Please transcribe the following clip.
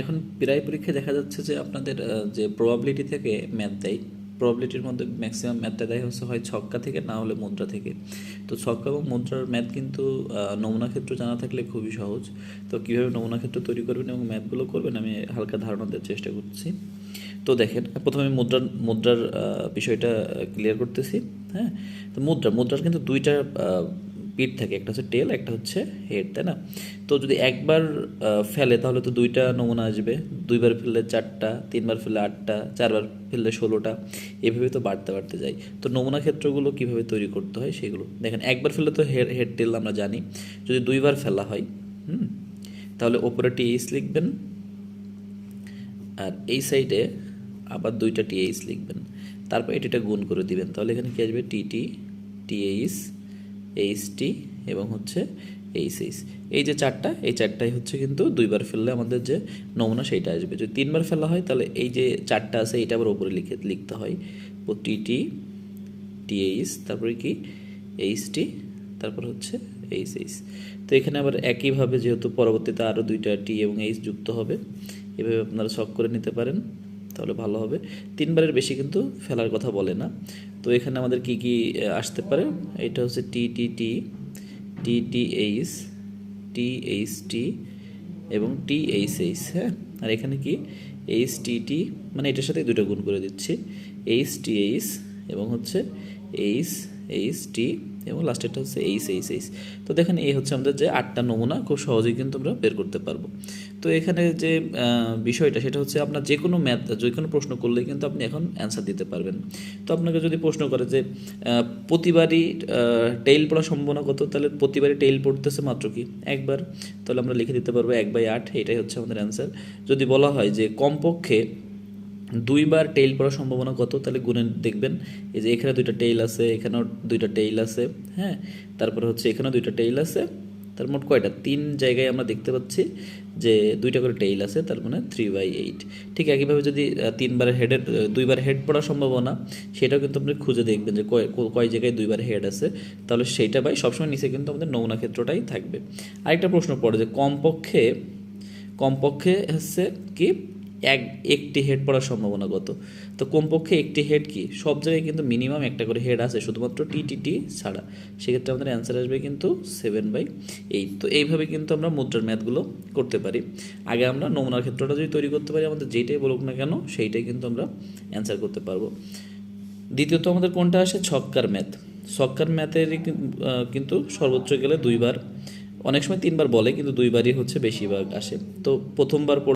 এখন প্রায় পরীক্ষায় দেখা যাচ্ছে যে আপনাদের যে প্রবাবিলিটি থেকে ম্যাথ দেয়, প্রবাবিলিটির মধ্যে ম্যাক্সিমাম ম্যাথটা দেয় হচ্ছে হয় ছক্কা থেকে, না হলে মুদ্রা থেকে। তো ছক্কা এবং মুদ্রার ম্যাথ কিন্তু নমুনা ক্ষেত্র জানা থাকলে খুবই সহজ। তো কীভাবে নমুনা ক্ষেত্র তৈরি করবেন এবং ম্যাথগুলো করবেন আমি হালকা ধারণা দেওয়ার চেষ্টা করছি। তো দেখেন, প্রথমে মুদ্রার বিষয়টা ক্লিয়ার করতেছি। হ্যাঁ, তো মুদ্রার কিন্তু দুইটা পিঠ থাকে, একটা হচ্ছে টেল, একটা হচ্ছে হেড, তাই না? তো যদি একবার ফেলে তাহলে তো দুইটা নমুনা আসবে, দুইবার ফেললে চারটা, তিনবার ফেললে আটটা, চারবার ফেললে 16টা, এভাবে তো বাড়তে বাড়তে যায়। তো নমুনা ক্ষেত্রগুলো কীভাবে তৈরি করতে হয় সেগুলো দেখেন। একবার ফেললে তো হেড টেল আমরা জানি। যদি দুইবার ফেলা হয়, তাহলে ওপরে টিএইচ লিখবেন, আর এই সাইডে আবার দুইটা টিএইচ লিখবেন, তারপর এটা গুণ করে দিবেন। তাহলে এখানে কী আসবে? টিটি, টিএইচ, এইচটি এবং হচ্ছে এইচএইচ। এই যে চারটা, এই চারটাই হচ্ছে কিন্তু দুইবার ফেললে আমাদের যে নমুনা সেইটা আসবে। যদি তিনবার ফেলা হয় তাহলে এই যে চারটা আছে এটা আবার উপরে লিখতে হয়। টিটি, টিএইচ, তারপরে কি এইচটি, তারপর হচ্ছে এইচএইচ। তো এখানে আবার একইভাবে যেহেতু পরবর্তীতে আরও দুইটা টি এবং এইচ যুক্ত হবে, এভাবে আপনারা শখ করে নিতে পারেন, তাহলে ভালো হবে। তিনবারের বেশি কিন্তু ফেলার কথা বলে না। তো এখানে আমাদের কি কি আসতে পারে? এটা হচ্ছে টিটিটি, টিটিএইচ, টিএইচটি এবং টিএইচএইচ। হ্যাঁ, আর এখানে কি এইচটিটি, মানে এটার সাথে দুটো গুণ করে দিচ্ছি, এইচটিএইচ এবং হচ্ছে এইচটি এবং লাস্টেরটা হচ্ছে এইচএইচ। তো দেখেন এই হচ্ছে আমাদের যে 8টা নমুনা, খুব সহজেই কিন্তু আমরা বের করতে পারবো। তো এখানে যে বিষয়টা সেটা হচ্ছে আপনার যে কোনো ম্যাথ, যে কোনো প্রশ্ন করলেই কিন্তু আপনি এখন অ্যান্সার দিতে পারবেন। তো আপনাকে যদি প্রশ্ন করে যে প্রতিবারই টেইল পড়ার সম্ভাবনা কত, তাহলে প্রতিবারই টেইল পড়তেছে মাত্র কি একবার, তাহলে আমরা লিখে দিতে পারবো 1/8, এটাই হচ্ছে আমাদের অ্যান্সার। যদি বলা হয় যে কমপক্ষে দুইবার টেইল পড়ার সম্ভাবনা কত, তাহলে গুণে দেখবেন। এই যে এখানে দুইটা টেইল আছে, এখানেও দুইটা টেইল আছে, হ্যাঁ, তারপরে হচ্ছে এখানেও দুইটা টেইল আছে, তার মোট কয়টা? 3 জায়গায় আমরা দেখতে পাচ্ছি যে দুইটা করে টেইল আছে, তার মানে 3/8। ঠিক একইভাবে যদি দুইবার হেড পড়ার সম্ভাবনা, সেটাও কিন্তু আপনি খুঁজে দেখবেন যে কয় জায়গায় দুইবার হেড আছে, তাহলে সেইটা বাই সবসময় নিচে কিন্তু আমাদের নমুনা ক্ষেত্রটাই থাকবে। আরেকটা প্রশ্ন পড়ে যে কমপক্ষে হচ্ছে কি একটি হেড পড়ার সম্ভাবনা কত। তো কমপক্ষে একটি হেড কি, সব জায়গায় কিন্তু মিনিমাম একটা করে হেড আছে, শুধুমাত্র টিটিটি ছাড়া। সেক্ষেত্রে আমাদের অ্যান্সার আসবে কিন্তু 7/8। তো এইভাবে কিন্তু আমরা মুদ্রার ম্যাথগুলো করতে পারি। আগে আমরা নমুনার ক্ষেত্রটা যদি তৈরি করতে পারি, আমাদের যেইটাই বলুক না কেন সেইটাই কিন্তু আমরা অ্যান্সার করতে পারবো। দ্বিতীয়ত আমাদের কোনটা আসে? ছক্কার ম্যাথ। ছক্কার ম্যাথেরই কিন্তু সর্বোচ্চ গেলে দুইবার, অনেক সময় তিনবার বলে, কিন্তু দুইবারই হচ্ছে বেশিরভাগ আসে। তো প্রথমবার